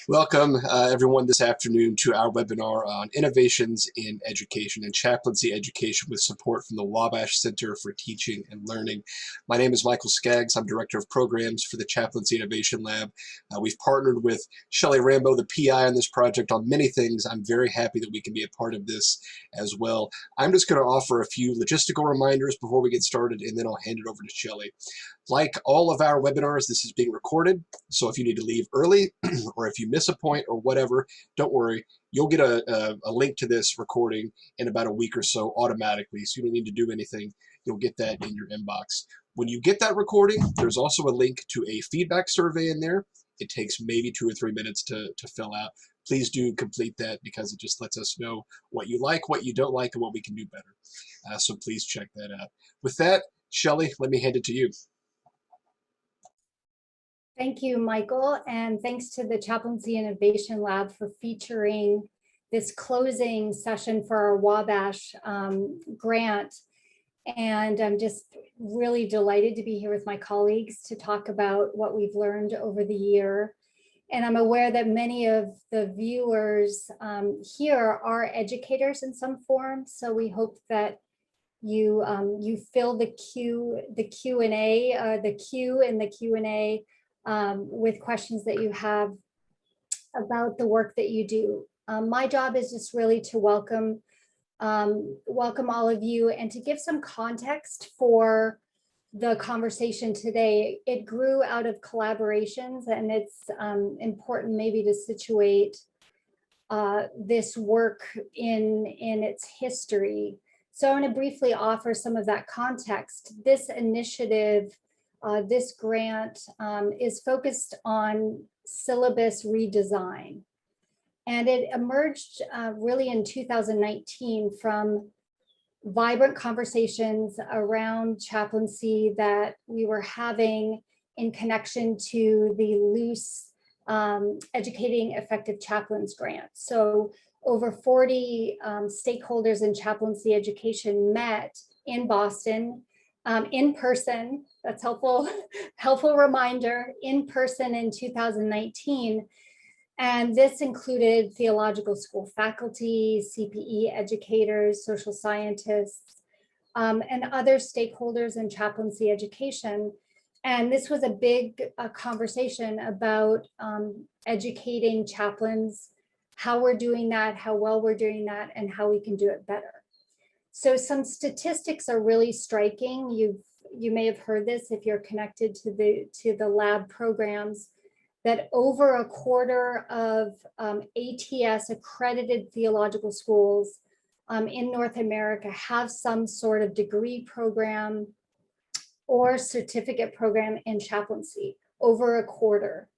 Welcome, everyone, this afternoon to our webinar on innovations in education and chaplaincy education with support from the Wabash Center for Teaching and Learning. My name is Michael Skaggs. I'm Director of Programs for the Chaplaincy Innovation Lab. We've partnered with Shelley Rambo, the PI on this project, on many things. I'm very happy that we can be a part of this as well. I'm just going to offer a few logistical reminders before we get started, and then I'll hand it over to Shelley. Like all of our webinars, this is being recorded, so if you need to leave early or if you miss a point or whatever, don't worry. You'll get a link to this recording in about a week or so automatically, so you don't need to do anything. You'll get that in your inbox. When you get that recording, there's also a link to a feedback survey in there. It takes maybe 2 or 3 minutes to fill out. Please do complete that because it just lets us know what you like, what you don't like, and what we can do better. So please check that out. With that, Shelley, let me hand it to you. Thank you, Michael, and thanks to the Chaplaincy Innovation Lab for featuring this closing session for our Wabash grant. And I'm just really delighted to be here with my colleagues to talk about what we've learned over the year. And I'm aware that many of the viewers here are educators in some form, so we hope that you fill the queue in the Q&A with questions that you have about the work that you do. My job is just really to welcome all of you and to give some context for the conversation today. It grew out of collaborations, and it's important maybe to situate this work in its history. So I want to briefly offer some of that context. This initiative, this grant is focused on syllabus redesign. And it emerged really in 2019 from vibrant conversations around chaplaincy that we were having in connection to the loose Educating Effective Chaplains grant. So over 40 stakeholders in chaplaincy education met in Boston in person. That's helpful reminder, in person in 2019. And this included theological school faculty, CPE educators, social scientists, and other stakeholders in chaplaincy education. And this was a big conversation about educating chaplains, how we're doing that, how well we're doing that, and how we can do it better. So some statistics are really striking. You may have heard this if you're connected to the lab programs, that over a quarter of ATS accredited theological schools in North America have some sort of degree program or certificate program in chaplaincy, over a quarter.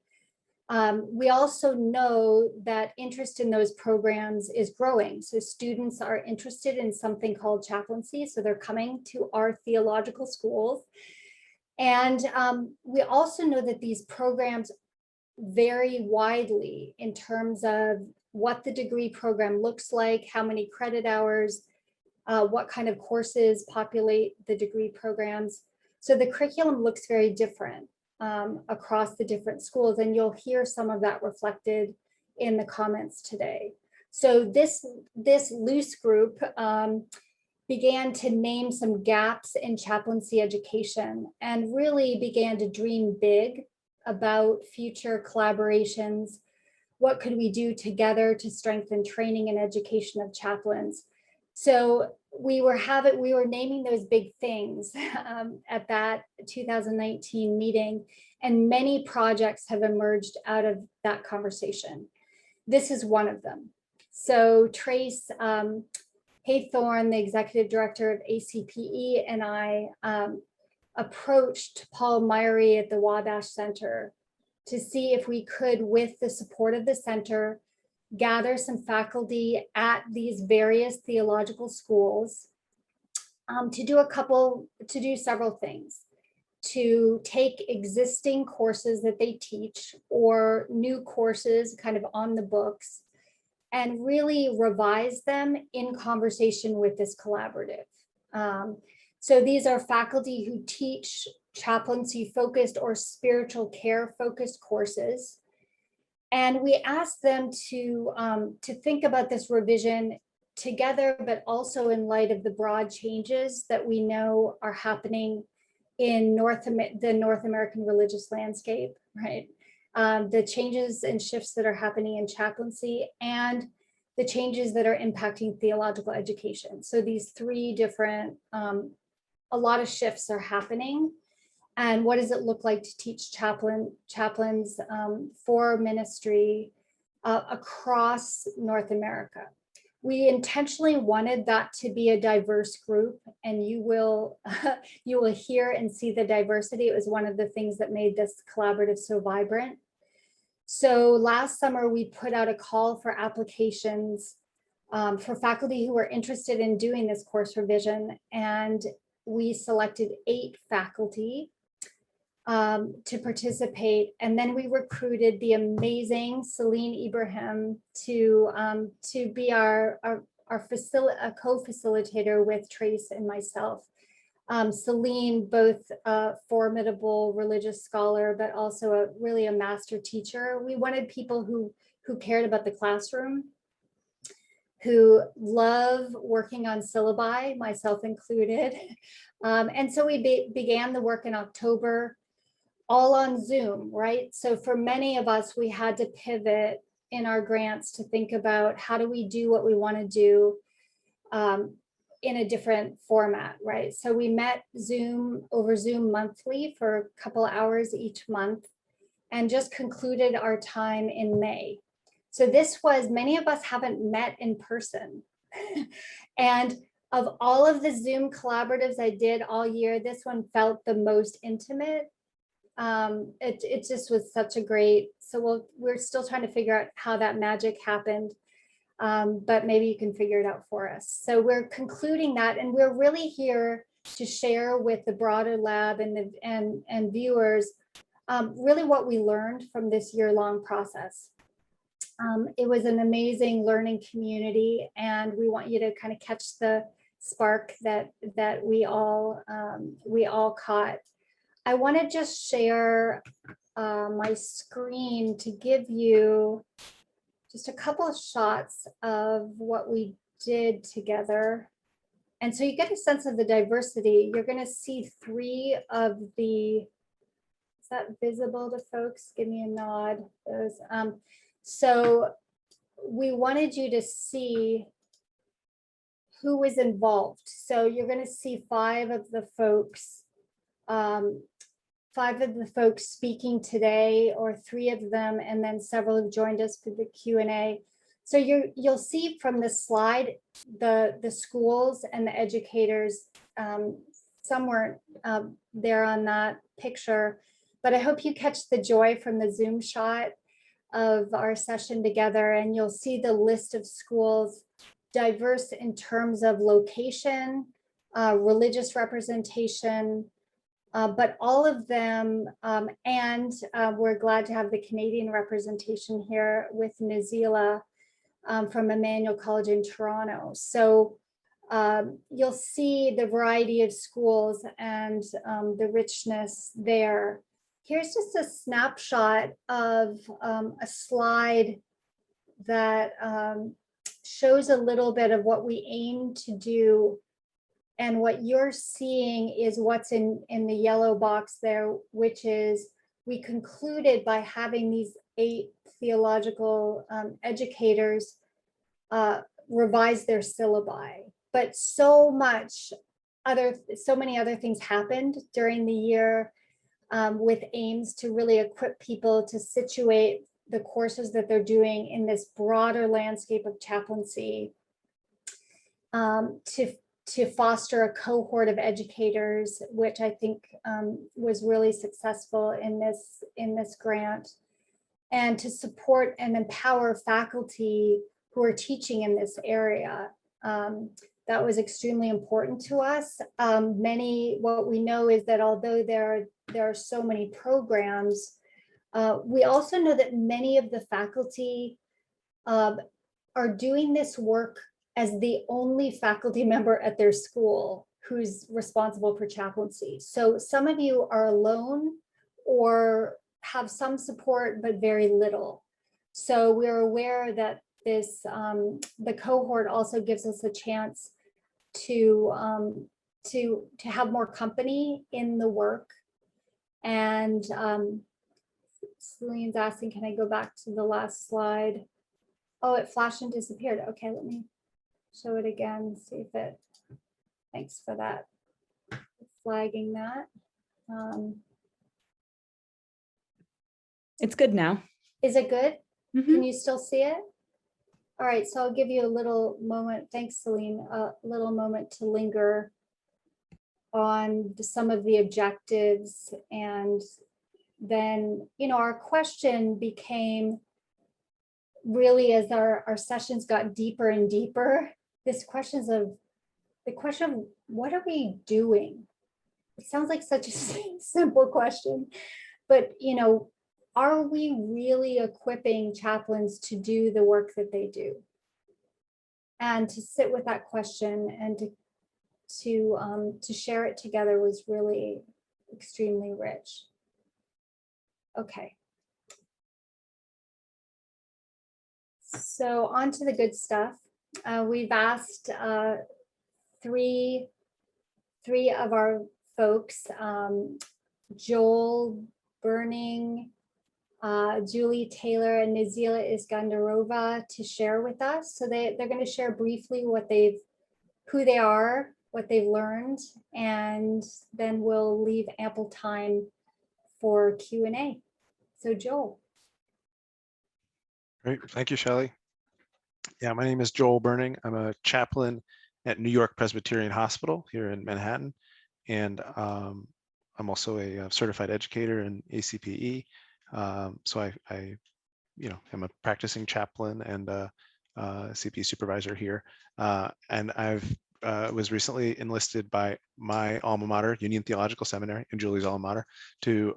We also know that interest in those programs is growing. So students are interested in something called chaplaincy, so they're coming to our theological schools. And we also know that these programs vary widely in terms of what the degree program looks like, how many credit hours, what kind of courses populate the degree programs. So the curriculum looks very different across the different schools, and you'll hear some of that reflected in the comments today. So this loose group began to name some gaps in chaplaincy education and really began to dream big about future collaborations. What could we do together to strengthen training and education of chaplains? So we were naming those big things at that 2019 meeting, and many projects have emerged out of that conversation. This is one of them. So Trace Haythorne, the executive director of ACPE, and I approached Paul Myrie at the Wabash Center to see if we could, with the support of the center, gather some faculty at these various theological schools to do several things. To take existing courses that they teach or new courses kind of on the books and really revise them in conversation with this collaborative. So these are faculty who teach chaplaincy focused or spiritual care focused courses. And we asked them to think about this revision together, but also in light of the broad changes that we know are happening in the North American religious landscape, right? The changes and shifts that are happening in chaplaincy and the changes that are impacting theological education. So these three different, a lot of shifts are happening. And what does it look like to teach chaplains for ministry across North America? We intentionally wanted that to be a diverse group, and you will hear and see the diversity. It was one of the things that made this collaborative so vibrant. So last summer, we put out a call for applications for faculty who are interested in doing this course revision, and we selected 8 faculty to participate. And then we recruited the amazing Celine Ibrahim to be our co-facilitator with Trace and myself. Celine, both a formidable religious scholar, but also really a master teacher. We wanted people who cared about the classroom, who love working on syllabi, myself included. And so we began the work in October, all on Zoom, right? So for many of us, we had to pivot in our grants to think about how do we do what we want to do in a different format, right? So we met over Zoom monthly for a couple hours each month and just concluded our time in May. So many of us haven't met in person. And of all of the Zoom collaboratives I did all year, this one felt the most intimate. It just was such a great, so we're still trying to figure out how that magic happened, but maybe you can figure it out for us. So we're concluding that, and we're really here to share with the broader lab and viewers really what we learned from this year-long process. It was an amazing learning community, and we want you to kind of catch the spark that we all caught. I want to just share my screen to give you just a couple of shots of what we did together. And so you get a sense of the diversity. You're going to see 3 of the, is that visible to folks? Give me a nod. So we wanted you to see who was involved. So you're going to see 5 of the folks speaking today, or 3 of them, and then several have joined us for the Q&A. So you'll see from the slide the schools and the educators. Some weren't there on that picture, but I hope you catch the joy from the Zoom shot of our session together, and you'll see the list of schools, diverse in terms of location, religious representation, but all of them, and we're glad to have the Canadian representation here with Nazila from Emmanuel College in Toronto. So you'll see the variety of schools and the richness there. Here's just a snapshot of a slide that shows a little bit of what we aim to do. And what you're seeing is what's in the yellow box there, which is we concluded by having these 8 theological educators revise their syllabi. But so many other things happened during the year with aims to really equip people to situate the courses that they're doing in this broader landscape of chaplaincy, to foster a cohort of educators, which I think was really successful in this grant, and to support and empower faculty who are teaching in this area. That was extremely important to us. What we know is that although there are so many programs, we also know that many of the faculty are doing this work as the only faculty member at their school who's responsible for chaplaincy. So some of you are alone or have some support, but very little. So we're aware that this, the cohort also gives us a chance to have more company in the work. And Celine's asking, can I go back to the last slide? Oh, it flashed and disappeared. Okay, let me show it again, see if it, thanks for that, flagging that. It's good now. Is it good? Mhm. Can you still see it? All right, so I'll give you a little moment. Thanks, Celine. A little moment to linger on some of the objectives. And then, you know, our question became really, as our sessions got deeper and deeper, the question of what are we doing? It sounds like such a simple question, but you know, are we really equipping chaplains to do the work that they do? And to sit with that question and to share it together was really extremely rich. Okay. So on to the good stuff. We've asked three of our folks, Joel Burning, Julie Taylor, and Nazila Iskandarova, to share with us. So they're going to share briefly who they are, what they've learned, and then we'll leave ample time for Q&A. So Joel. Great, thank you, Shelley. Yeah, my name is Joel Burning. I'm a chaplain at New York Presbyterian Hospital here in Manhattan, and I'm also a certified educator in ACPE. So I am a practicing chaplain and a CPE supervisor here, and I've was recently enlisted by my alma mater, Union Theological Seminary, and Julie's alma mater, to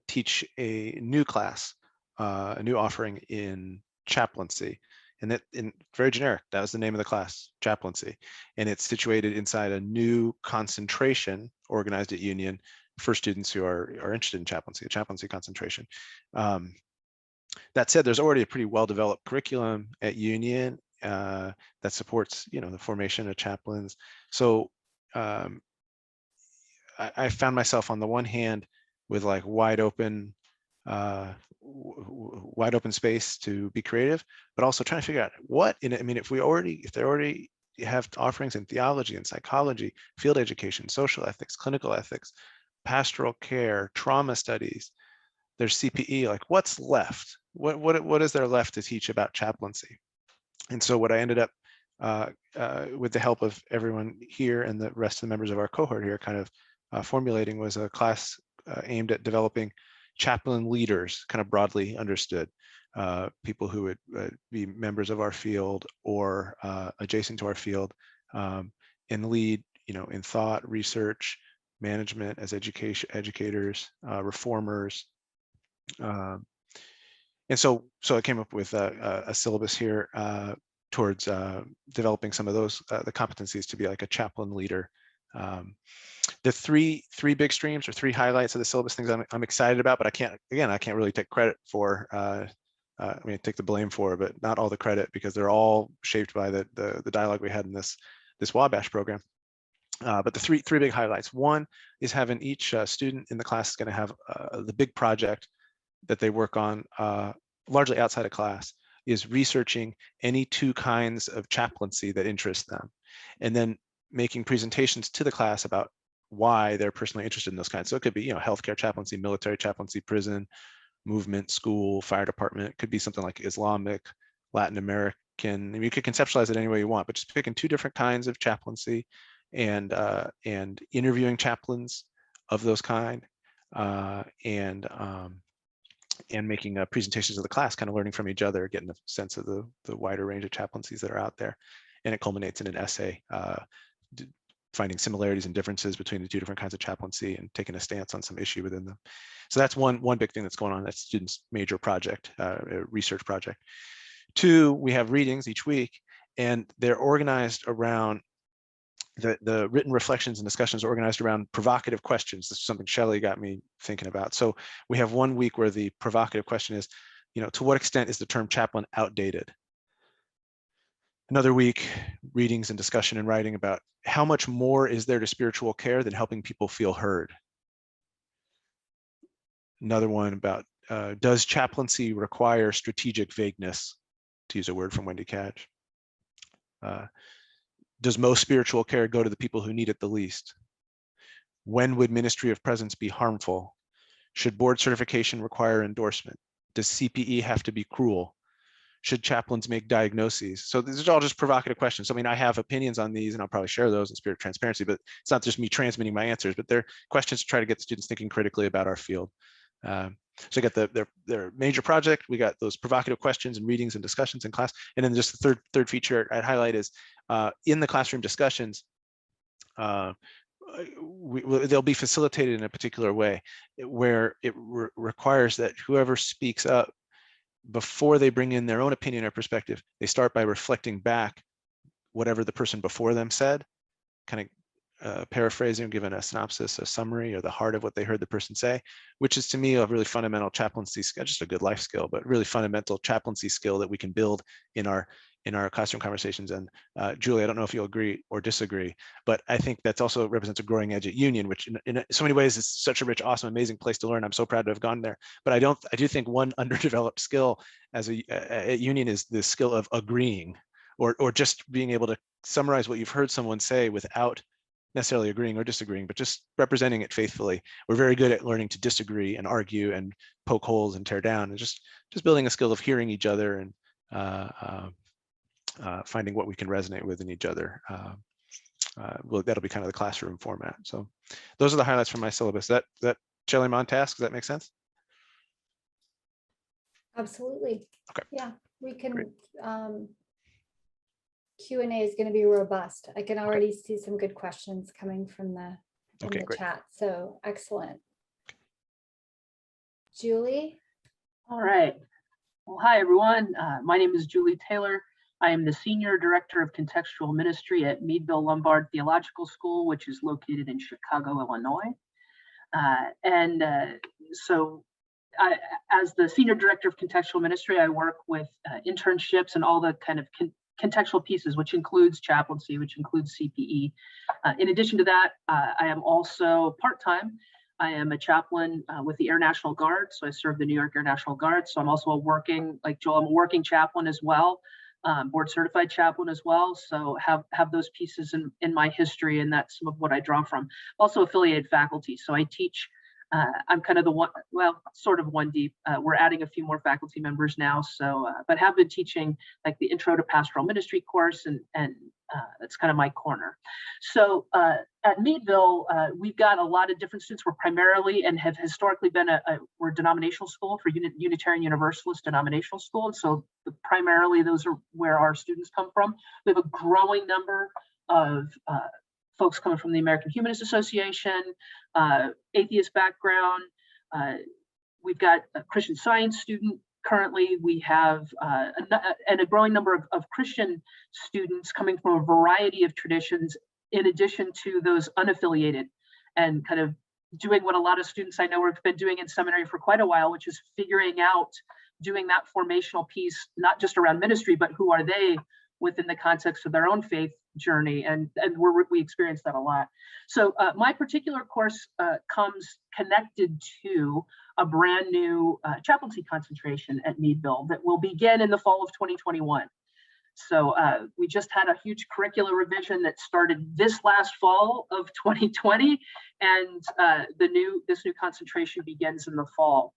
teach a new class, a new offering in chaplaincy. And that, in very generic, that was the name of the class, chaplaincy. And it's situated inside a new concentration organized at Union for students who are interested in chaplaincy, a chaplaincy concentration. That said, there's already a pretty well-developed curriculum at Union that supports, the formation of chaplains. So I found myself on the one hand with like wide open space to be creative, but also trying to figure out what in it. I mean, if they already have offerings in theology and psychology, field education, social ethics, clinical ethics, pastoral care, trauma studies, there's CPE, like what's left? What is there left to teach about chaplaincy? And so what I ended up with the help of everyone here and the rest of the members of our cohort here kind of formulating was a class aimed at developing chaplain leaders, kind of broadly understood, people who would be members of our field or adjacent to our field, and lead, in thought, research, management as educators, reformers. And so I came up with a syllabus here towards developing some of those, the competencies to be like a chaplain leader. The three big streams or three highlights of the syllabus, things I'm excited about, but I can't really take credit for. Take the blame for, but not all the credit, because they're all shaped by the dialogue we had in this Wabash program. But the three big highlights. One is having each student in the class is going to have the big project that they work on, largely outside of class, is researching any two kinds of chaplaincy that interest them, and then making presentations to the class about why they're personally interested in those kinds. So it could be, healthcare chaplaincy, military chaplaincy, prison, movement, school, fire department. It could be something like Islamic, Latin American. I mean, you could conceptualize it any way you want, but just picking two different kinds of chaplaincy and interviewing chaplains of those kind, and making presentations of the class, kind of learning from each other, getting a sense of the wider range of chaplaincies that are out there. And it culminates in an essay finding similarities and differences between the two different kinds of chaplaincy and taking a stance on some issue within them. So that's one big thing that's going on. That's students' major project, research project. Two, we have readings each week, and they're organized around the written reflections and discussions are organized around provocative questions. This is something Shelley got me thinking about. So we have one week where the provocative question is, to what extent is the term chaplain outdated? Another week, readings and discussion and writing about how much more is there to spiritual care than helping people feel heard. Another one about, does chaplaincy require strategic vagueness, to use a word from Wendy Catch? Does most spiritual care go to the people who need it the least? When would ministry of presence be harmful? Should board certification require endorsement? Does CPE have to be cruel? Should chaplains make diagnoses? So these are all just provocative questions. I mean, I have opinions on these and I'll probably share those in spirit of transparency, but it's not just me transmitting my answers, but they're questions to try to get students thinking critically about our field. So I got their major project. We got those provocative questions and readings and discussions in class. And then just the third feature I'd highlight is in the classroom discussions, they'll be facilitated in a particular way where it requires that whoever speaks up, before they bring in their own opinion or perspective, they start by reflecting back whatever the person before them said, kind of paraphrasing, giving a synopsis, a summary, or the heart of what they heard the person say, which is to me a really fundamental chaplaincy skill, just a good life skill, but really fundamental chaplaincy skill that we can build in our classroom conversations. And Julie, I don't know if you'll agree or disagree, but I think that's also represents a growing edge at Union, which in so many ways is such a rich, awesome, amazing place to learn. I'm so proud to have gone there. But I do think one underdeveloped skill at Union is the skill of agreeing, or just being able to summarize what you've heard someone say without necessarily agreeing or disagreeing, but just representing it faithfully. We're very good at learning to disagree and argue and poke holes and tear down, and just building a skill of hearing each other and finding what we can resonate with in each other. Well, that'll be kind of the classroom format. So those are the highlights from my syllabus. That Shelley on task, does that make sense? Absolutely. Okay. Yeah, we can. Great. Q&A is going to be robust. I can already see some good questions coming from the Great. chat. So excellent. Julie? All right. Well, hi, everyone. My name is Julie Taylor. I am the Senior Director of Contextual Ministry at Meadville Lombard Theological School, which is located in Chicago, Illinois. As the Senior Director of Contextual Ministry, I work with internships and all the kind of contextual pieces, which includes chaplaincy, which includes CPE. In addition to that, I am also part-time. I am a chaplain with the Air National Guard. So I serve the New York Air National Guard. So I'm also a working, like Joel, I'm a working chaplain as well, board certified chaplain as well. So have those pieces in my history, and that's some of what I draw from. Also affiliated faculty. So I teach, I'm kind of the one, well, sort of one deep. We're adding a few more faculty members now. So, but have been teaching like the Intro to Pastoral Ministry course, and that's kind of my corner. So at Meadville, we've got a lot of different students. We're primarily and have historically been we're a denominational school for Unitarian Universalist denominational school. And so primarily those are where our students come from. We have a growing number of folks coming from the American Humanist Association, atheist background. We've got a Christian Science student. Currently, we have a growing number of Christian students coming from a variety of traditions, in addition to those unaffiliated, and kind of doing what a lot of students I know have been doing in seminary for quite a while, which is figuring out, doing that formational piece, not just around ministry, but who are they within the context of their own faith journey, and we experience that a lot. So my particular course comes connected to a brand new chaplaincy concentration at Meadville that will begin in the fall of 2021. So we just had a huge curricular revision that started this last fall of 2020, and this new concentration begins in the fall.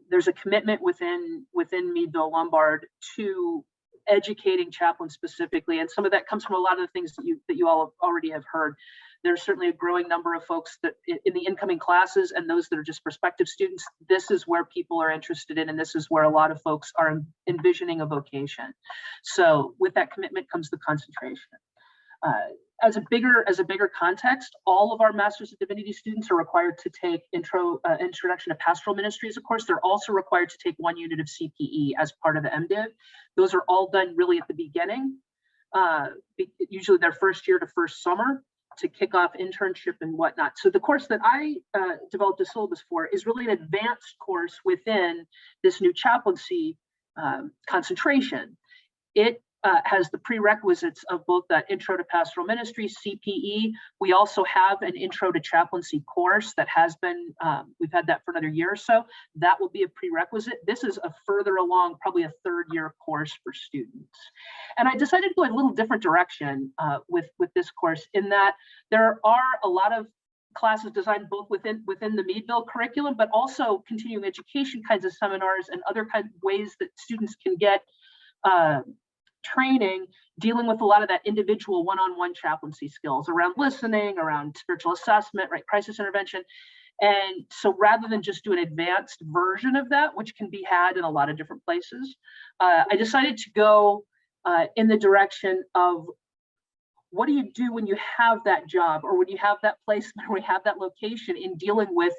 There's a commitment within Meadville Lombard to educating chaplains specifically, and some of that comes from a lot of the things that you all already have heard. There's certainly a growing number of folks that in the incoming classes, and those that are just prospective students, this is where people are interested in, and this is where a lot of folks are envisioning a vocation. So with that commitment comes the concentration. As a bigger context, all of our Masters of Divinity students are required to take Introduction to Pastoral Ministry as a course. They're also required to take 1 unit of CPE as part of the MDiv. Those are all done really at the beginning, usually their first year to first summer. to kick off internship and whatnot. So the course that I developed a syllabus for is really an advanced course within this new chaplaincy concentration. It has the prerequisites of both the Intro to Pastoral Ministry, CPE. We also have an Intro to Chaplaincy course that has been, we've had that for another year or so. That will be a prerequisite. This is a further along, probably a third-year course for students. And I decided to go a little different direction with this course, in that there are a lot of classes designed both within the Meadville curriculum, but also continuing education kinds of seminars and other kinds of ways that students can get training, dealing with a lot of that individual one-on-one chaplaincy skills around listening, around spiritual assessment, right, crisis intervention. And so rather than just do an advanced version of that, which can be had in a lot of different places, I decided to go in the direction of, what do you do when you have that job, or when you have that placement, or you have that location, in dealing with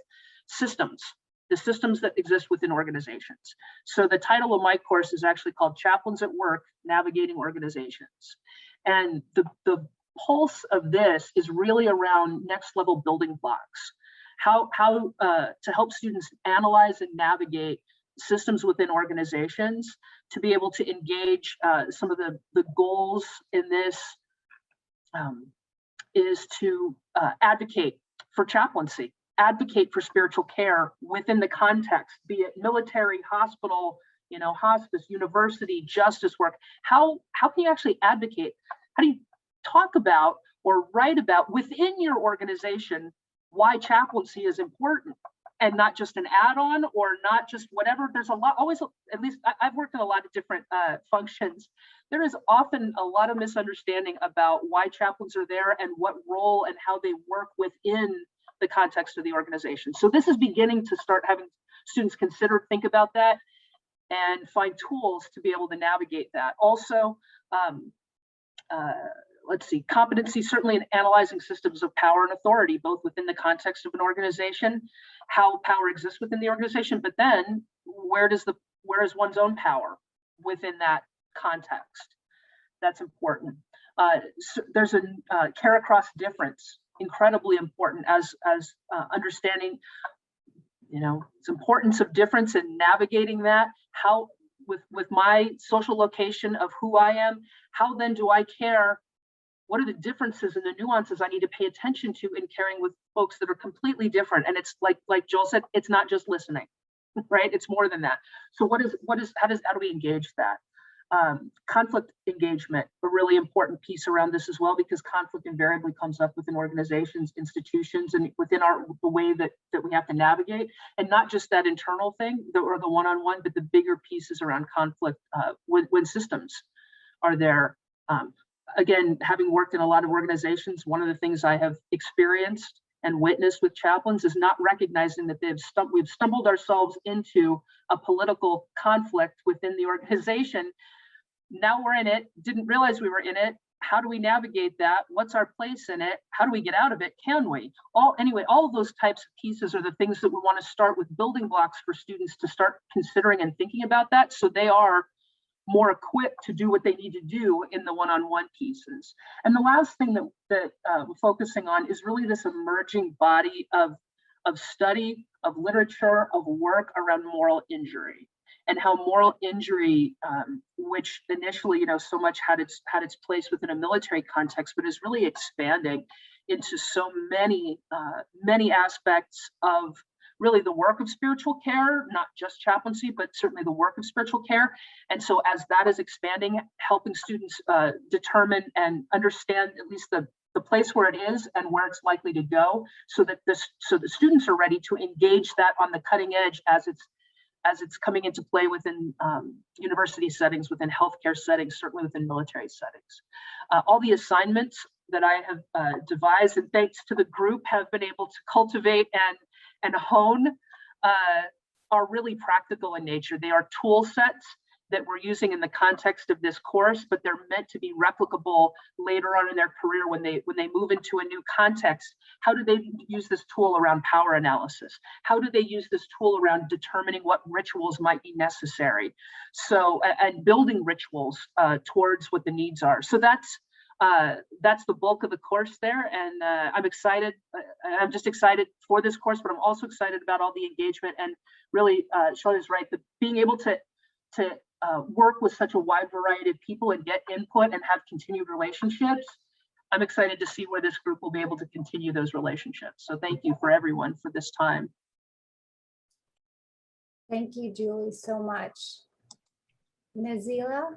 systems, the systems that exist within organizations. So the title of my course is actually called Chaplains at Work, Navigating Organizations. And the pulse of this is really around next level building blocks, how to help students analyze and navigate systems within organizations to be able to engage. Some of the goals in this is to advocate for chaplaincy, advocate for spiritual care within the context, be it military, hospital, hospice, university, justice work. How can you actually advocate? How do you talk about or write about within your organization why chaplaincy is important, and not just an add-on, or not just whatever? There's a lot, always, at least I've worked in a lot of different functions. There is often a lot of misunderstanding about why chaplains are there and what role and how they work within the context of the organization. So this is beginning to start having students think about that, and find tools to be able to navigate that. Also, let's see, competency certainly in analyzing systems of power and authority, both within the context of an organization, how power exists within the organization, but then where is one's own power within that context? That's important. So there's a care across difference, incredibly important, as understanding, its importance of difference and navigating that. How, with my social location of who I am, how then do I care? What are the differences and the nuances I need to pay attention to in caring with folks that are completely different? And it's like Joel said, it's not just listening, right? It's more than that. So how do we engage that? Conflict engagement, a really important piece around this as well, because conflict invariably comes up within organizations, institutions, and within the way that we have to navigate, and not just that internal thing or the one-on-one, but the bigger pieces around conflict when systems are there. Again, having worked in a lot of organizations, one of the things I have experienced and witnessed with chaplains is not recognizing that we've stumbled ourselves into a political conflict within the organization. Now we're in it, didn't realize we were in it. How do we navigate that? What's our place in it? How do we get out of it? Can we? All of those types of pieces are the things that we want to start with, building blocks for students to start considering and thinking about that, so they are more equipped to do what they need to do in the one-on-one pieces. And the last thing that we're focusing on is really this emerging body of study, of literature, of work around moral injury, and how moral injury, which initially, so much had its place within a military context, but is really expanding into so many aspects of really the work of spiritual care, not just chaplaincy, but certainly the work of spiritual care. And so as that is expanding, helping students determine and understand at least the place where it is and where it's likely to go, so that the students are ready to engage that on the cutting edge as it's coming into play within university settings, within healthcare settings, certainly within military settings. All the assignments that I have devised, and thanks to the group, have been able to cultivate and hone, are really practical in nature. They are tool sets that we're using in the context of this course, but they're meant to be replicable later on in their career when they move into a new context. How do they use this tool around power analysis? How do they use this tool around determining what rituals might be necessary? So, and building rituals towards what the needs are. So that's That's the bulk of the course there, and I'm excited. I'm just excited for this course, but I'm also excited about all the engagement. And really, Shelley is right, being able to work with such a wide variety of people and get input and have continued relationships. I'm excited to see where this group will be able to continue those relationships. So thank you for everyone for this time. Thank you, Julie, so much. Nazila?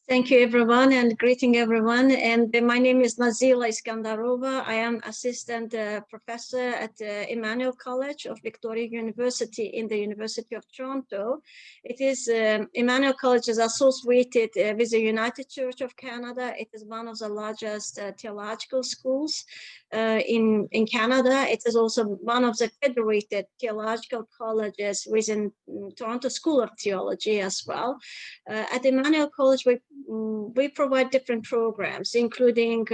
Thank you, everyone, and greeting everyone. And my name is Nazila Iskandarova. I am assistant professor at Emmanuel College of Victoria University in the University of Toronto. It is Emmanuel College is associated with the United Church of Canada. It is one of the largest theological schools in Canada. It is also one of the federated theological colleges within Toronto School of Theology as well. At Emmanuel College, we provide different programs, including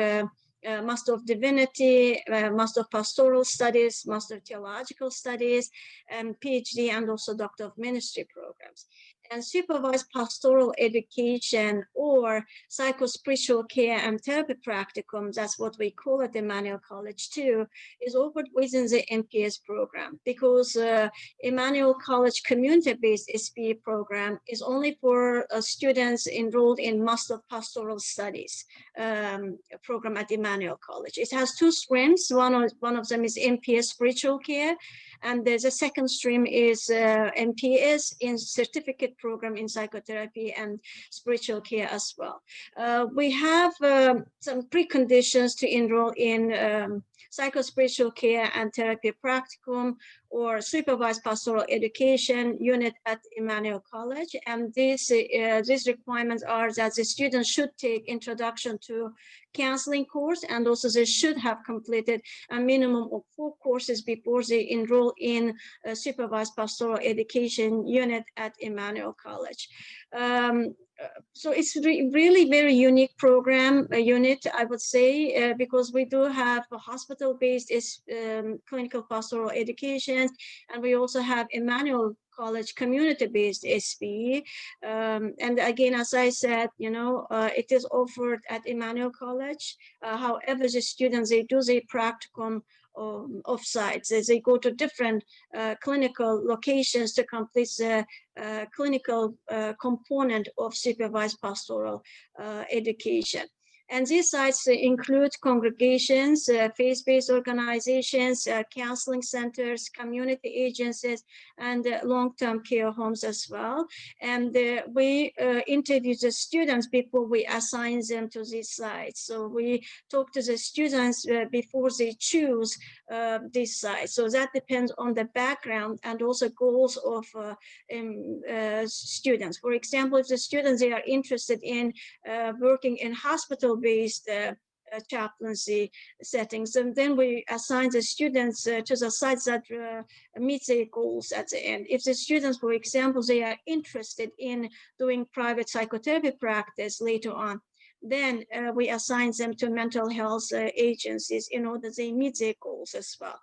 Master of Divinity, Master of Pastoral Studies, Master of Theological Studies, and PhD, and also Doctor of Ministry programs. And supervised pastoral education or psychospiritual care and therapy practicum, that's what we call it Emmanuel College too, is offered within the MPS program, because Emmanuel College community-based SPE program is only for students enrolled in Master of Pastoral Studies program at Emmanuel College. It has two streams. One of them is MPS spiritual care, and there's a second stream is MPS in certificate program in psychotherapy and spiritual care as well. We have some preconditions to enroll in psychospiritual care and therapy practicum or supervised pastoral education unit at Emmanuel College. And these requirements are that the students should take introduction to counseling course, and also they should have completed a minimum of 4 courses before they enroll in a supervised pastoral education unit at Emmanuel College. So it's really very unique program, unit, I would say, because we do have a hospital-based clinical pastoral education, and we also have Emmanuel College community-based SPE. And again, as I said, it is offered at Emmanuel College. However, the students, they do the practicum off-site. They go to different clinical locations to complete the clinical component of supervised pastoral education. And these sites include congregations, faith-based organizations, counseling centers, community agencies, and long-term care homes as well. And we interview the students before we assign them to these sites. So we talk to the students before they choose these sites. So that depends on the background and also goals of students. For example, if the students, they are interested in working in hospital-based chaplaincy settings, and then we assign the students to the sites that meet their goals at the end. If the students, for example, they are interested in doing private psychotherapy practice later on, then we assign them to mental health agencies in order they meet their goals as well.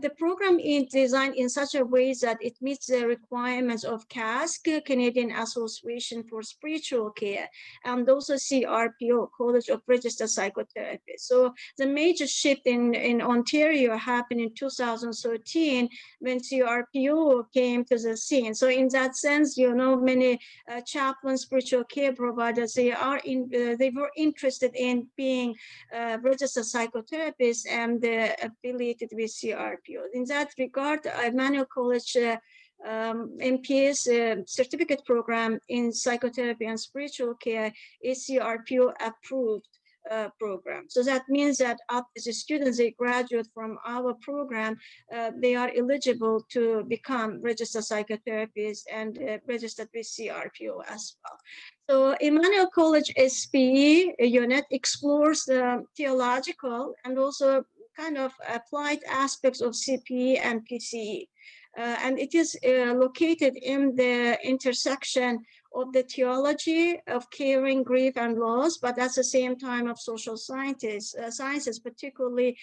The program is designed in such a way that it meets the requirements of CASC, Canadian Association for Spiritual Care, and also CRPO, College of Registered Psychotherapists. So the major shift in Ontario happened in 2013 when CRPO came to the scene. So in that sense, many chaplain spiritual care providers, they were interested in being registered psychotherapists and affiliated with CRPO. In that regard, Emmanuel College MPS certificate program in psychotherapy and spiritual care is CRPO approved program. So that means that after the students, they graduate from our program, they are eligible to become registered psychotherapists and registered with CRPO as well. So Emmanuel College SPE unit explores the theological and also kind of applied aspects of CPE and PCE. And it is located in the intersection of the theology of caring, grief, and loss, but at the same time of social sciences, particularly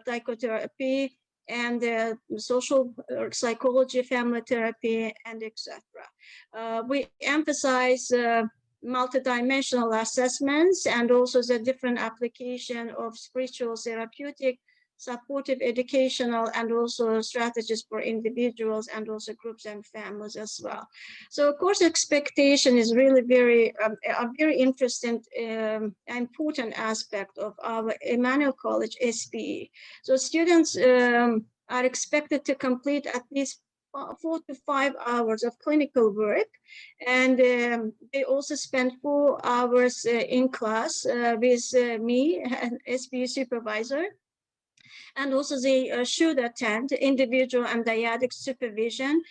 psychotherapy and social psychology, family therapy, and etc. We emphasize multidimensional assessments, and also the different application of spiritual, therapeutic, supportive, educational, and also strategies for individuals and also groups and families as well. So course expectation is really a very interesting, important aspect of our Emmanuel College SPE. So students are expected to complete at least 4 to 5 hours of clinical work, and they also spend 4 hours in class with me, an SPE supervisor. And also they should attend individual and dyadic supervision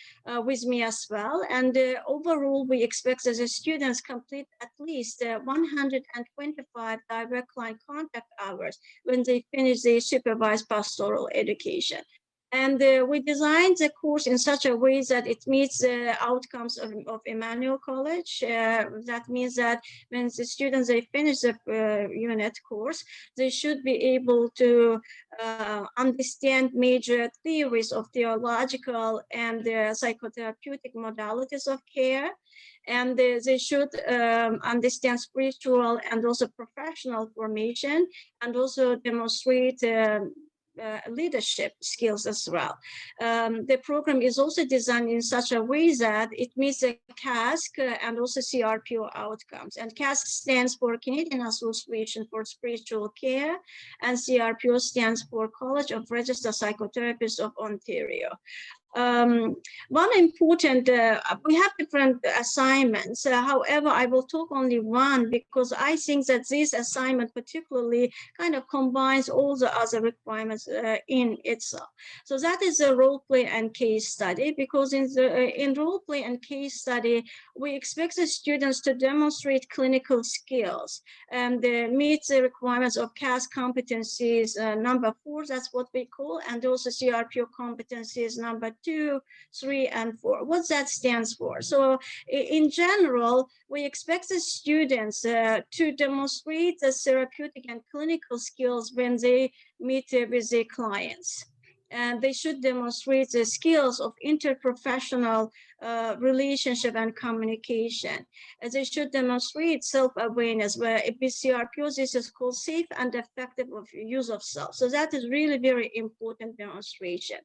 with me as well. And overall, we expect that the students complete at least 125 direct client contact hours when they finish their supervised pastoral education. And we designed the course in such a way that it meets the outcomes of Emmanuel College. That means that when the students, they finish the unit course, they should be able to understand major theories of theological and psychotherapeutic modalities of care. And they should understand spiritual and also professional formation, and also demonstrate leadership skills as well. The program is also designed in such a way that it meets the CASC and also CRPO outcomes. And CASC stands for Canadian Association for Spiritual Care, and CRPO stands for College of Registered Psychotherapists of Ontario. One important, we have different assignments. However, I will talk only one because I think that this assignment particularly kind of combines all the other requirements in itself. So that is a role play and case study, because in role play and case study, we expect the students to demonstrate clinical skills and meet the requirements of CAS competencies number 4, that's what we call, and also CRPO competencies number 2, 3, and 4. What that stands for? So in general, we expect the students to demonstrate the therapeutic and clinical skills when they meet with their clients. And they should demonstrate the skills of interprofessional relationship and communication. As they should demonstrate self-awareness, where with CRPO, this is called safe and effective use of self. So that is really very important demonstration.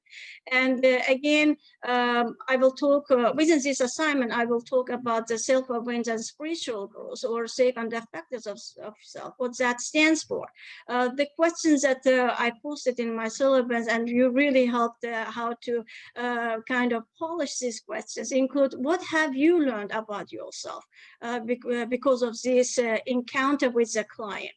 And again, I will talk, within this assignment, I will talk about the self-awareness and spiritual growth, or safe and effective of self, what that stands for. The questions that I posted in my syllabus, and you really helped how to kind of polish these questions, include what have you learned about yourself because of this encounter with the client?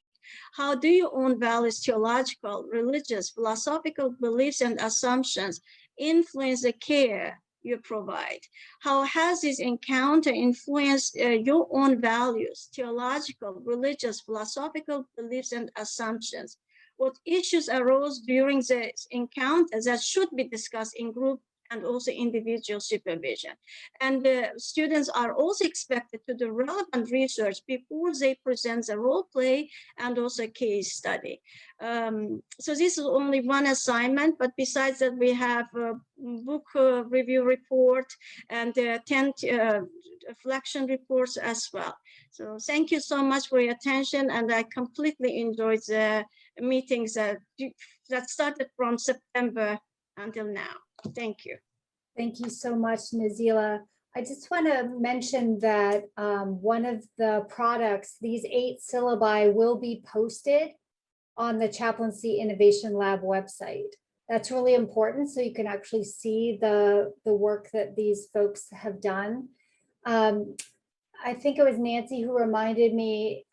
How do your own values, theological, religious, philosophical beliefs and assumptions influence the care you provide? How has this encounter influenced your own values, theological, religious, philosophical beliefs and assumptions? What issues arose during the encounter that should be discussed in group and also individual supervision? And students are also expected to do relevant research before they present the role play and also case study. So this is only one assignment, but besides that, we have a book review report and 10 reflection reports as well. So thank you so much for your attention, and I completely enjoyed the meetings that started from September until now. Thank you. Thank you so much, Nazila. I just want to mention that one of the products, these 8 syllabi, will be posted on the Chaplaincy Innovation Lab website. That's really important, so you can actually see the work that these folks have done. I think it was Nancy who reminded me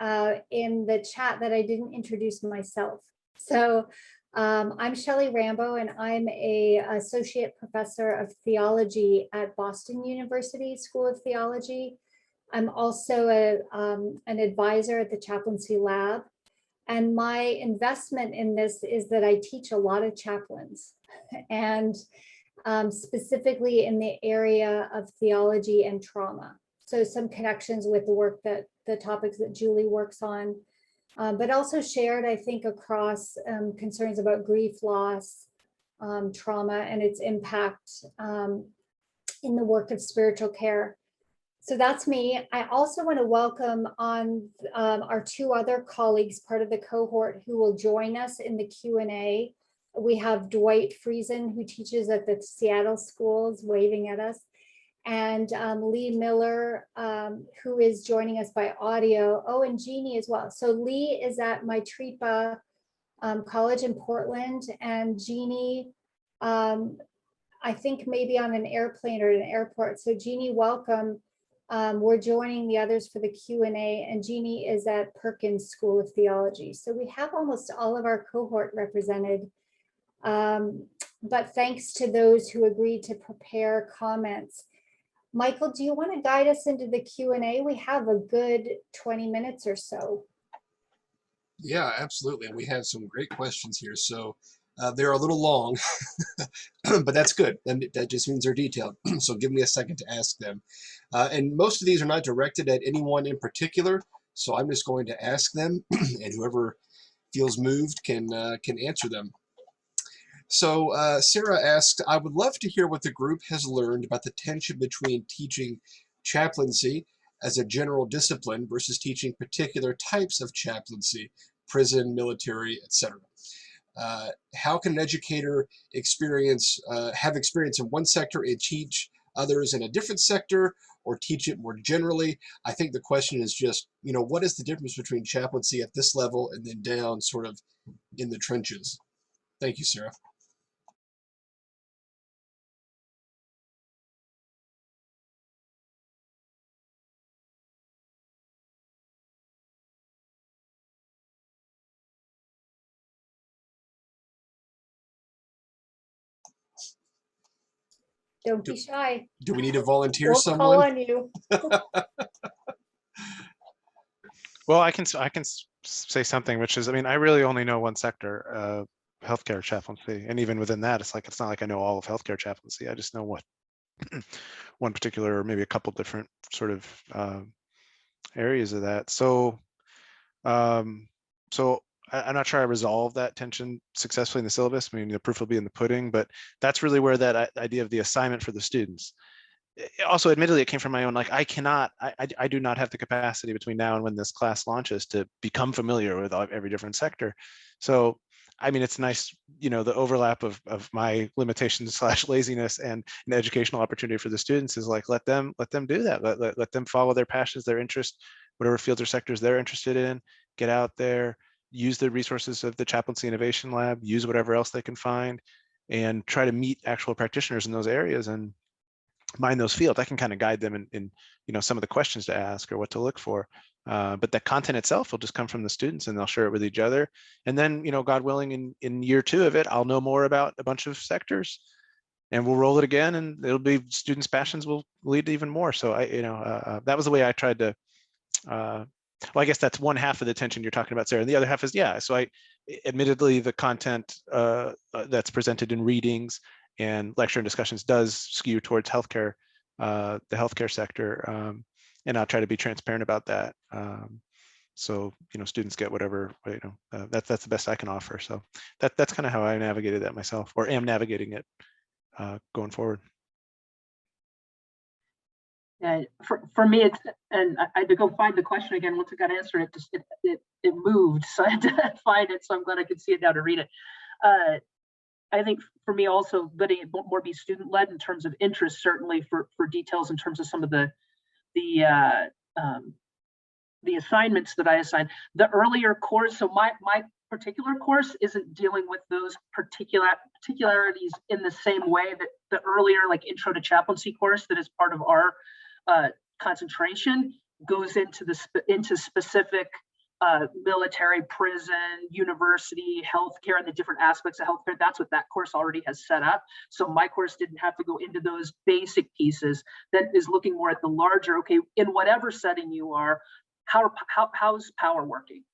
in the chat that I didn't introduce myself. So I'm Shelley Rambo, and I'm an associate professor of theology at Boston University School of Theology. I'm also an advisor at the Chaplaincy Lab. And my investment in this is that I teach a lot of chaplains, and specifically in the area of theology and trauma. So some connections with the work that the topics that Julie works on, but also shared, I think, across concerns about grief, loss, trauma, and its impact in the work of spiritual care. So that's me. I also want to welcome on our two other colleagues, part of the cohort, who will join us in the Q&A. We have Dwight Friesen, who teaches at the Seattle schools, waving at us, and Lee Miller, who is joining us by audio. Oh, and Jeannie as well. So Lee is at Maitripa College in Portland, and Jeannie, I think maybe on an airplane or an airport. So Jeannie, welcome. We're joining the others for the Q&A, and Jeannie is at Perkins School of Theology. So we have almost all of our cohort represented. But thanks to those who agreed to prepare comments. Michael, do you want to guide us into the Q&A? We have a good 20 minutes or so. Yeah, absolutely. And we have some great questions here. So they're a little long, but that's good. And that just means they're detailed. So give me a second to ask them. And most of these are not directed at anyone in particular. So I'm just going to ask them, and whoever feels moved can answer them. So Sarah asked, I would love to hear what the group has learned about the tension between teaching chaplaincy as a general discipline versus teaching particular types of chaplaincy, prison, military, etc. How can an educator have experience in one sector and teach others in a different sector, or teach it more generally? I think the question is just, what is the difference between chaplaincy at this level and then down sort of in the trenches? Thank you, Sarah. Don't be shy. Do we need to volunteer We'll someone? call on you. Well, I can say something, which is, I really only know one sector, healthcare chaplaincy, and even within that, it's not like I know all of healthcare chaplaincy. I just know what one particular, or maybe a couple different sort of areas of that. So, I'm not sure I resolved that tension successfully in the syllabus. The proof will be in the pudding, but that's really where that idea of the assignment for the students. Also, admittedly, it came from my own, I do not have the capacity between now and when this class launches to become familiar with every different sector. So, it's nice, the overlap of my limitations / laziness and an educational opportunity for the students is let them do that. Let them follow their passions, their interest, whatever fields or sectors they're interested in, get out there, use the resources of the Chaplaincy Innovation Lab, use whatever else they can find, and try to meet actual practitioners in those areas and mind those fields. I can kind of guide them in some of the questions to ask or what to look for. But the content itself will just come from the students, and they'll share it with each other. And then, God willing, in year 2 of it, I'll know more about a bunch of sectors, and we'll roll it again, and it'll be students' passions will lead to even more. So that was the way I tried to. Well, I guess that's one half of the tension you're talking about, Sarah. And the other half is, so admittedly, the content that's presented in readings and lecture and discussions does skew towards healthcare, the healthcare sector. And I'll try to be transparent about that. So, students get whatever, that's the best I can offer. So that's kind of how I navigated that myself, or am navigating it going forward. Yeah, for me, it's, and I had to go find the question again. Once it got answered, it moved, so I had to find it. So I'm glad I could see it now to read it. I think for me also, letting it more be student-led in terms of interest, certainly for details in terms of some of the assignments that I assign. The earlier course, so my particular course isn't dealing with those particularities in the same way that the earlier, Intro to Chaplaincy course that is part of our concentration goes into specific military, prison, university, healthcare, and the different aspects of healthcare. That's what that course already has set up. So my course didn't have to go into those basic pieces. That is looking more at the larger, okay, in whatever setting you are, how's power working?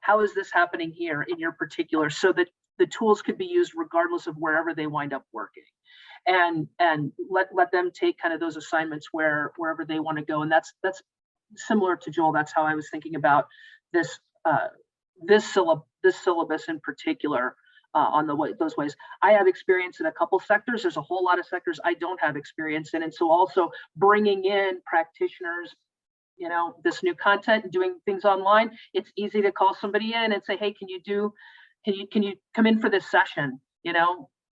How is this happening here in your particular, so that the tools could be used regardless of wherever they wind up working, and let them take kind of those assignments wherever they want to go. And that's similar to Joel. That's how I was thinking about this syllabus in particular. on those ways. I have experience in a couple sectors. There's a whole lot of sectors I don't have experience in. And so also bringing in practitioners, this new content and doing things online, it's easy to call somebody in and say, hey, can you come in for this session,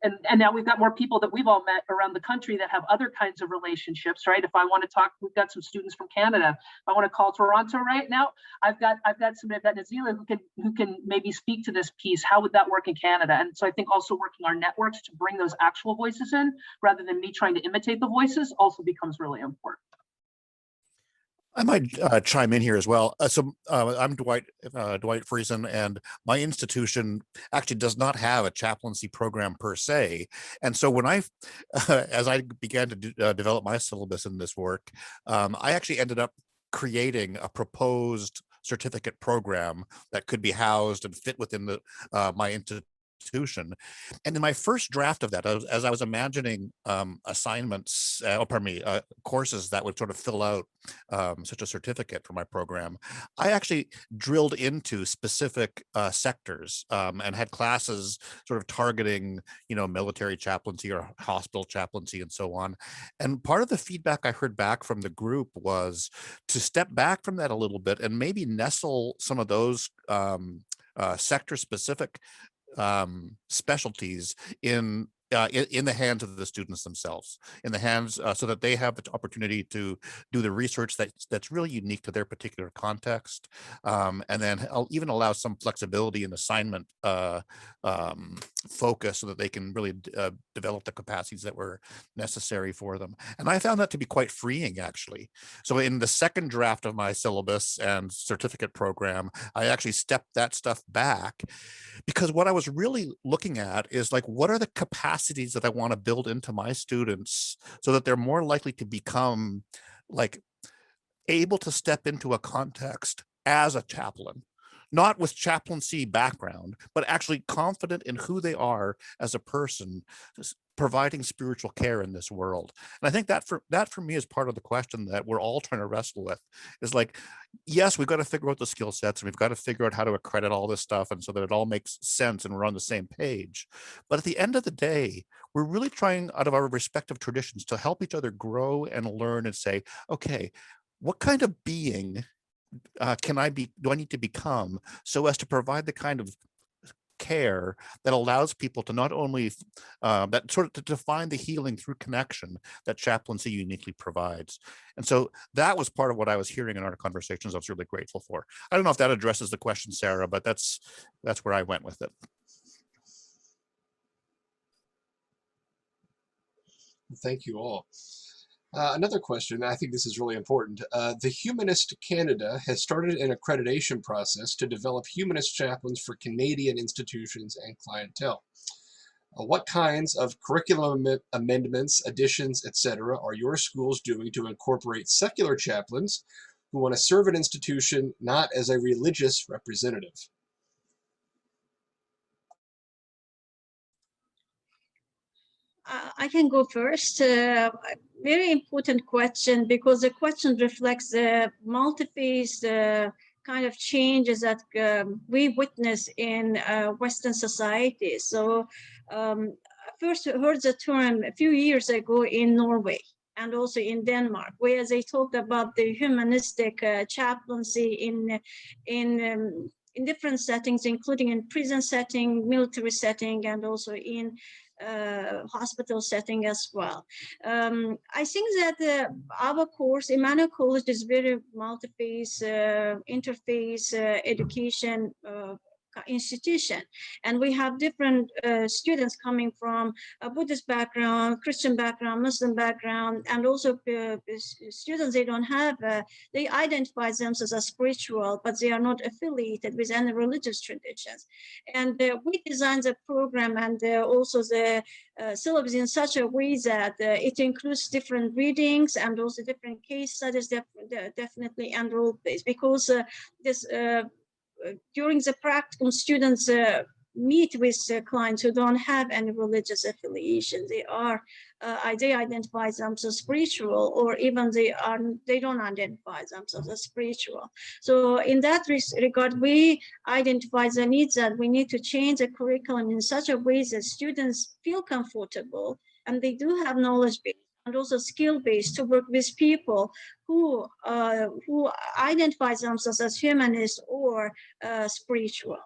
And now we've got more people that we've all met around the country that have other kinds of relationships, right? If I want to talk, we've got some students from Canada. If I want to call Toronto right now, I've got Nazila who can maybe speak to this piece. How would that work in Canada? And so I think also working our networks to bring those actual voices in, rather than me trying to imitate the voices, also becomes really important. I might chime in here as well. I'm Dwight Friesen, and my institution actually does not have a chaplaincy program per se. And so when as I began to develop my syllabus in this work, I actually ended up creating a proposed certificate program that could be housed and fit within my institution. And in my first draft of that, as I was imagining assignments, courses that would sort of fill out such a certificate for my program, I actually drilled into specific sectors and had classes sort of targeting, military chaplaincy or hospital chaplaincy and so on. And part of the feedback I heard back from the group was to step back from that a little bit and maybe nestle some of those sector-specific specialties in the hands of the students themselves, in the hands so that they have the opportunity to do the research that's really unique to their particular context, and then I'll even allow some flexibility in assignment focus so that they can really develop the capacities that were necessary for them. And I found that to be quite freeing, actually. So in the second draft of my syllabus and certificate program, I actually stepped that stuff back, because what I was really looking at is like, what are the capacities that I want to build into my students so that they're more likely to become like able to step into a context as a chaplain, not with chaplaincy background, but actually confident in who they are as a person, providing spiritual care in this world. And I think that for me is part of the question that we're all trying to wrestle with, is like, yes, we've got to figure out the skill sets, and we've got to figure out how to accredit all this stuff, and so that it all makes sense and we're on the same page. But at the end of the day, we're really trying out of our respective traditions to help each other grow and learn and say, okay, what kind of being do I need to become so as to provide the kind of care that allows people to not only that sort of to define the healing through connection that chaplaincy uniquely provides. And so that was part of what I was hearing in our conversations. I was really grateful for. I don't know if that addresses the question, Sarah, but that's where I went with it. Thank you all. Another question, I think this is really important. The Humanist Canada has started an accreditation process to develop humanist chaplains for Canadian institutions and clientele. What kinds of curriculum amendments, additions, etc. are your schools doing to incorporate secular chaplains who want to serve an institution not as a religious representative? I can go first. Very important question, because the question reflects the multi-phase kind of changes that we witness in Western society. So first heard the term a few years ago in Norway and also in Denmark, where they talked about the humanistic chaplaincy in different settings, including in prison setting, military setting, and also in hospital setting as well. I think that our course, Emmanuel College, is very multi-phase, interface education institution, and we have different students coming from a Buddhist background, Christian background, Muslim background, and also students they don't have they identify themselves as spiritual, but they are not affiliated with any religious traditions. And we designed the program and also the syllabus in such a way that it includes different readings and also different case studies, definitely and role-based, because this during the practicum, students meet with clients who don't have any religious affiliation. They identify themselves spiritual, or even they don't identify themselves as spiritual. So in that regard, we identify the needs that we need to change the curriculum in such a way that students feel comfortable and they do have knowledge base and also skill base to work with people who identify themselves as humanist or spiritual.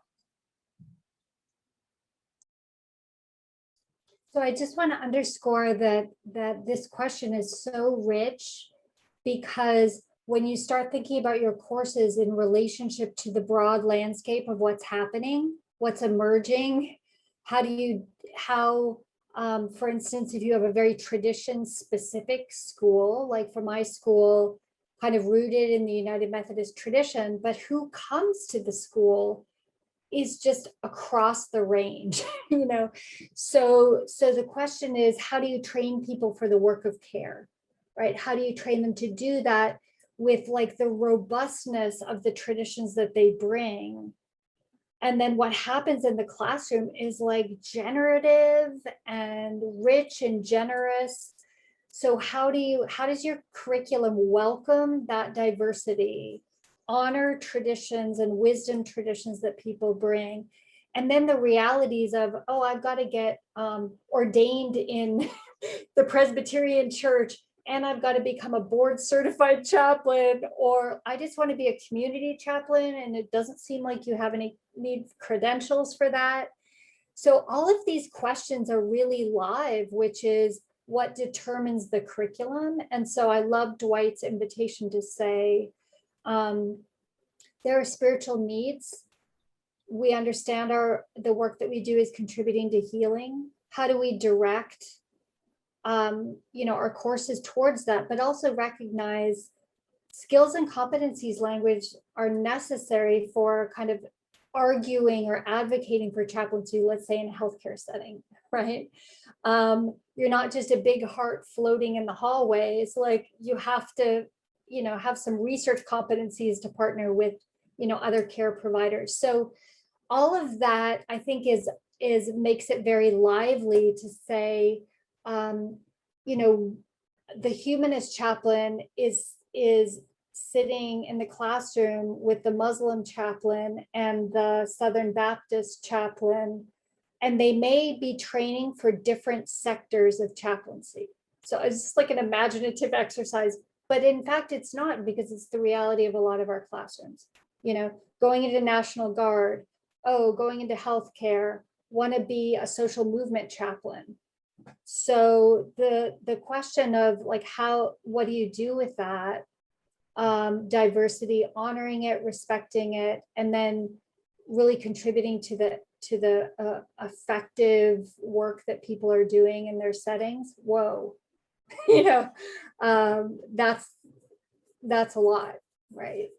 So I just want to underscore that this question is so rich, because when you start thinking about your courses in relationship to the broad landscape of what's happening, what's emerging, for instance, if you have a very tradition specific school, like for my school, kind of rooted in the United Methodist tradition, but who comes to the school is just across the range, you know? So the question is, how do you train people for the work of care, right? How do you train them to do that with like the robustness of the traditions that they bring? And then what happens in the classroom is like generative and rich and generous. So how does your curriculum welcome that diversity, honor traditions and wisdom traditions that people bring? And then the realities of, oh, I've got to get ordained in the Presbyterian church, and I've got to become a board certified chaplain, or I just want to be a community chaplain and it doesn't seem like you have any need credentials for that. So all of these questions are really live, which is what determines the curriculum. And so I love Dwight's invitation to say, there are spiritual needs. We understand the work that we do is contributing to healing. How do we direct our courses towards that, but also recognize skills and competencies language are necessary for kind of arguing or advocating for chaplaincy, let's say in a healthcare setting, right? You're not just a big heart floating in the hallways. Like you have to, have some research competencies to partner with, other care providers. So all of that, I think, is makes it very lively to say, the humanist chaplain is sitting in the classroom with the Muslim chaplain and the Southern Baptist chaplain, and they may be training for different sectors of chaplaincy. So it's just like an imaginative exercise, but in fact, it's not, because it's the reality of a lot of our classrooms. Going into National Guard, going into healthcare, want to be a social movement chaplain. So the question of like, what do you do with that diversity, honoring it, respecting it, and then really contributing to the effective work that people are doing in their settings? Whoa, that's a lot, right?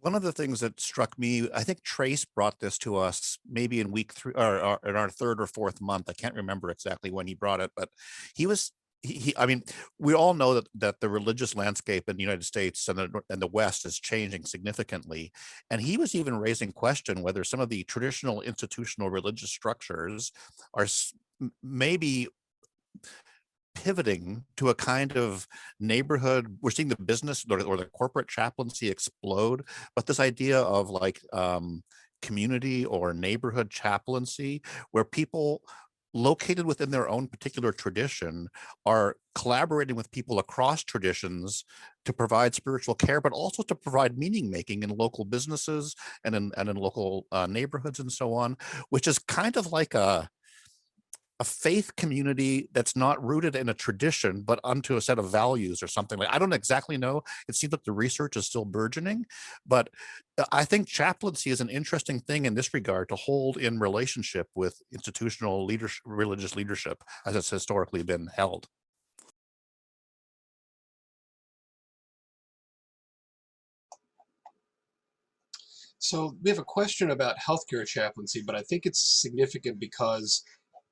One of the things that struck me, I think Trace brought this to us maybe in week 3 or in our 3rd or 4th month. I can't remember exactly when he brought it, but I mean, we all know that the religious landscape in the United States and the West is changing significantly. And he was even raising question whether some of the traditional institutional religious structures are maybe pivoting to a kind of neighborhood. We're seeing the business or the corporate chaplaincy explode, but this idea of like community or neighborhood chaplaincy, where people located within their own particular tradition are collaborating with people across traditions to provide spiritual care, but also to provide meaning making in local businesses and in local neighborhoods and so on, which is kind of like a faith community that's not rooted in a tradition, but unto a set of values or something. Like, I don't exactly know. It seems like the research is still burgeoning, but I think chaplaincy is an interesting thing in this regard to hold in relationship with institutional leadership, religious leadership, as it's historically been held. So we have a question about healthcare chaplaincy, but I think it's significant because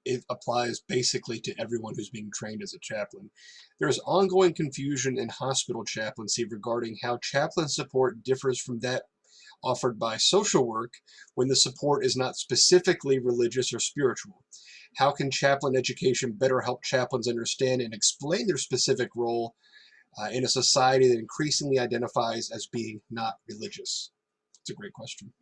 it applies basically to everyone who's being trained as a chaplain. There is ongoing confusion in hospital chaplaincy regarding how chaplain support differs from that offered by social work when the support is not specifically religious or spiritual? How can chaplain education better help chaplains understand and explain their specific role in a society that increasingly identifies as being not religious? It's a great question.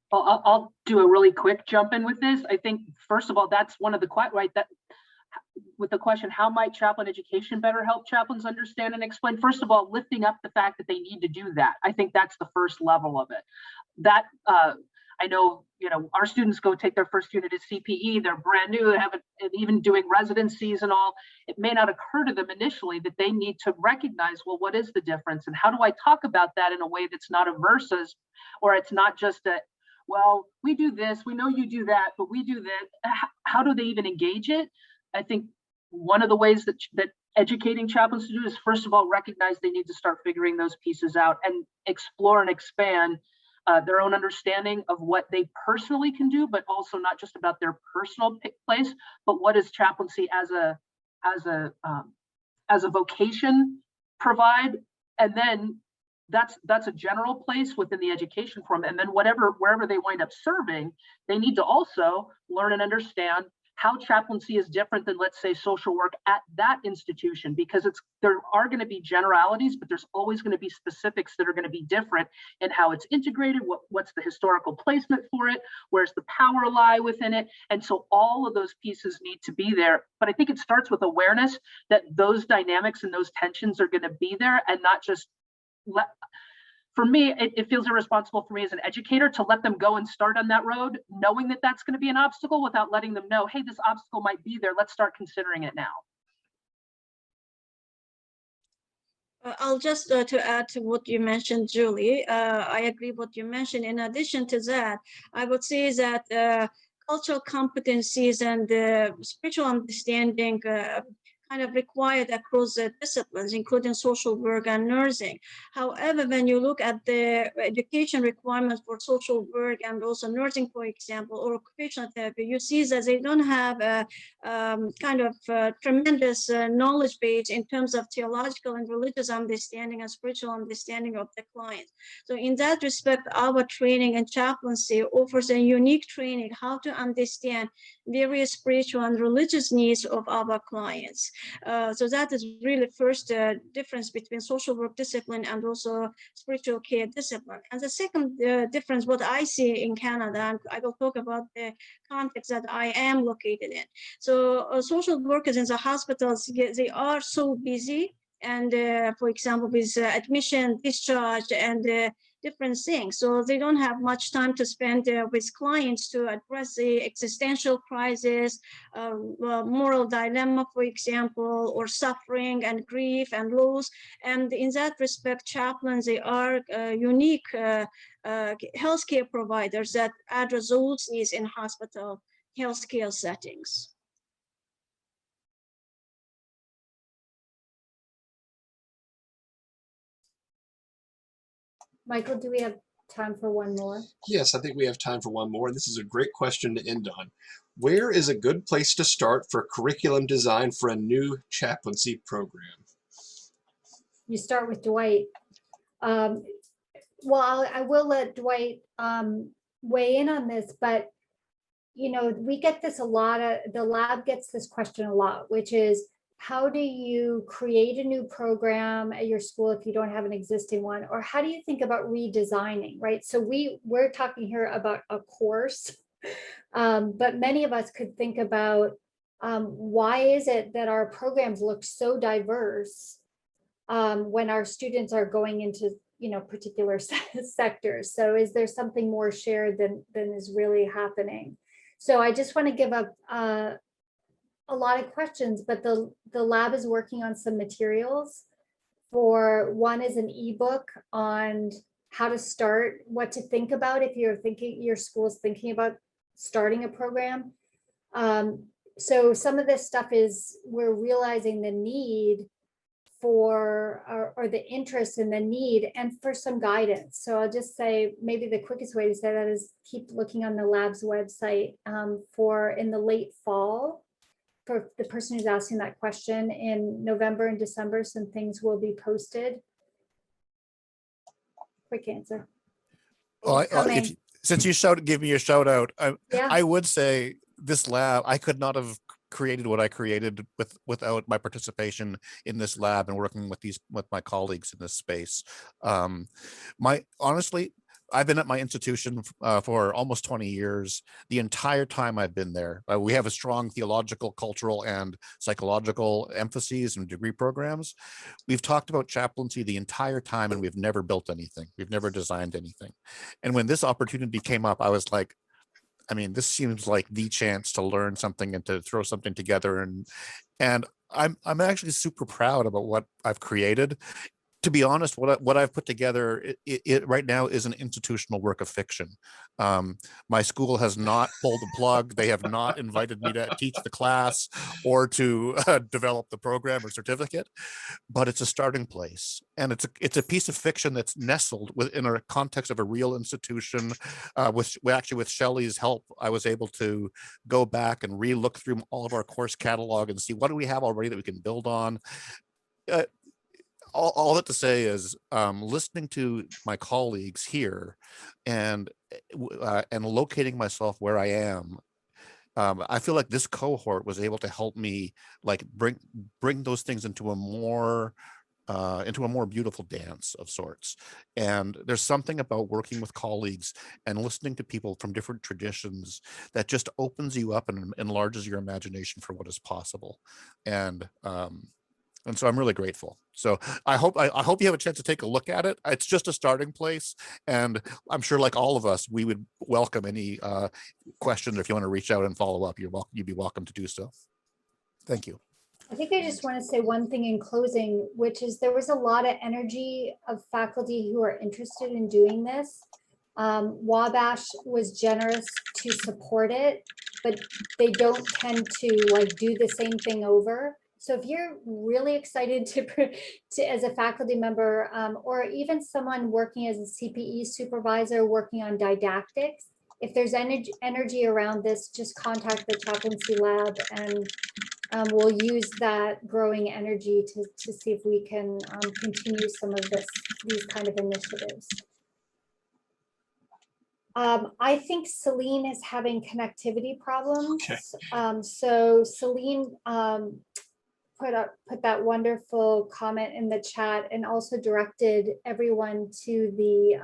Well, I'll do a really quick jump in with this. I think, first of all, that's one of the right that with the question, how might chaplain education better help chaplains understand and explain? First of all, lifting up the fact that they need to do that. I think that's the first level of it. That I know, our students go take their first unit at CPE. They're brand new, they haven't even doing residencies and all. It may not occur to them initially that they need to recognize, well, what is the difference? And how do I talk about that in a way that's not a versus, or it's not just a, well, we do this, we know you do that, but we do that. How do they even engage it? I think one of the ways that educating chaplains to do is, first of all, recognize they need to start figuring those pieces out and explore and expand their own understanding of what they personally can do, but also not just about their personal place, but what is chaplaincy as a vocation provide, and then that's a general place within the education program. And then wherever they wind up serving, they need to also learn and understand how chaplaincy is different than, let's say, social work at that institution, because there are going to be generalities, but there's always going to be specifics that are going to be different in how it's integrated, what's the historical placement for it, where's the power lie within it. And so all of those pieces need to be there. But I think it starts with awareness that those dynamics and those tensions are going to be there, and not just for me, it feels irresponsible for me as an educator to let them go and start on that road, knowing that that's going to be an obstacle, without letting them know, hey, this obstacle might be there. Let's start considering it now. I'll just to add to what you mentioned, Julie, I agree what you mentioned. In addition to that, I would say that cultural competencies and spiritual understanding kind of required across disciplines, including social work and nursing. However, when you look at the education requirements for social work and also nursing, for example, or occupational therapy, you see that they don't have a tremendous knowledge base in terms of theological and religious understanding and spiritual understanding of the client. So in that respect, our training and chaplaincy offers a unique training how to understand various spiritual and religious needs of our clients. So that is really first difference between social work discipline and also spiritual care discipline. And the second difference, what I see in Canada, and I will talk about the context that I am located in. So social workers in the hospitals, they are so busy, and for example, with admission, discharge, and different things. So they don't have much time to spend with clients to address the existential crisis, moral dilemma, for example, or suffering and grief and loss. And in that respect, chaplains, they are unique healthcare providers that address those needs in hospital healthcare settings. Michael, do we have time for one more? Yes, I think we have time for one more. This is a great question to end on. Where is a good place to start for curriculum design for a new chaplaincy program? You start with Dwight. Well, I will let Dwight weigh in on this, but we get this a lot. The lab gets this question a lot, which is, how do you create a new program at your school if you don't have an existing one? Or how do you think about redesigning, right? So we're talking here about a course, but many of us could think about why is it that our programs look so diverse when our students are going into particular sectors? So is there something more shared than is really happening? So I just want to give up a lot of questions, but the lab is working on some materials. For one is an ebook on how to start, what to think about if you're thinking, your school's thinking about starting a program. So some of this stuff is, we're realizing the need for, or the interest in the need, and for some guidance. So I'll just say, maybe the quickest way to say that is keep looking on the lab's website for in the late fall. for the person who's asking that question, in November and December, some things will be posted. Quick answer. Well, Coming. since you give me a shout out, Yeah. I would say this lab, I could not have created what I created without my participation in this lab and working with my colleagues in this space. Honestly, I've been at my institution for almost 20 years. The entire time I've been there, we have a strong theological, cultural, and psychological emphases and degree programs. We've talked about chaplaincy the entire time, and we've never built anything. We've never designed anything. And when this opportunity came up, I was like, I mean, this seems like the chance to learn something and to throw something together. And I'm actually super proud about what I've created. To be honest, what I've put together it right now is an institutional work of fiction. My school has not pulled the plug. They have not invited me to teach the class or to develop the program or certificate, but it's a starting place, and it's a piece of fiction that's nestled within a context of a real institution. With Shelley's help, I was able to go back and re-look through all of our course catalog and see what do we have already that we can build on. All that to say is listening to my colleagues here and locating myself where I am. I feel like this cohort was able to help me like bring those things into a more beautiful dance of sorts. And there's something about working with colleagues and listening to people from different traditions that just opens you up and enlarges your imagination for what is possible. And so I'm really grateful. So I hope you have a chance to take a look at it. It's just a starting place. And I'm sure, like all of us, we would welcome any questions. If you want to reach out and follow up, you'd be welcome to do so. Thank you. I think I just want to say one thing in closing, which is there was a lot of energy of faculty who are interested in doing this. Wabash was generous to support it, but they don't tend to like do the same thing over. So if you're really excited to as a faculty member, or even someone working as a CPE supervisor working on didactics, if there's energy around this, just contact the Chaplaincy Lab, and we'll use that growing energy to see if we can continue some of these kind of initiatives. I think Celine is having connectivity problems. Okay. So Celine put that wonderful comment in the chat, and also directed everyone to the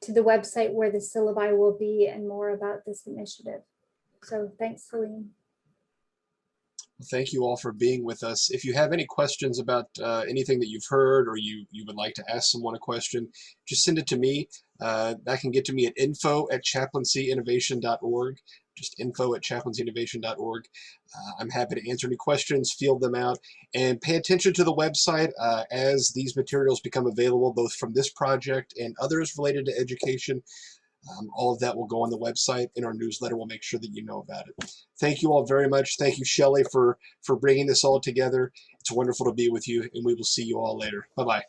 website where the syllabi will be and more about this initiative. So thanks, Celine. Thank you all for being with us. If you have any questions about anything that you've heard, or you would like to ask someone a question, just send it to me. That can get to me at info@chaplaincyinnovation.org. Just info@chaplaincyinnovation.org. I'm happy to answer any questions, field them out, and pay attention to the website as these materials become available, both from this project and others related to education. All of that will go on the website. In our newsletter, we'll make sure that you know about it. Thank you all very much. Thank you, Shelley, for bringing this all together. It's wonderful to be with you, and we will see you all later. Bye-bye.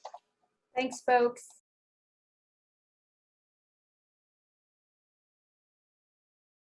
Thanks, folks.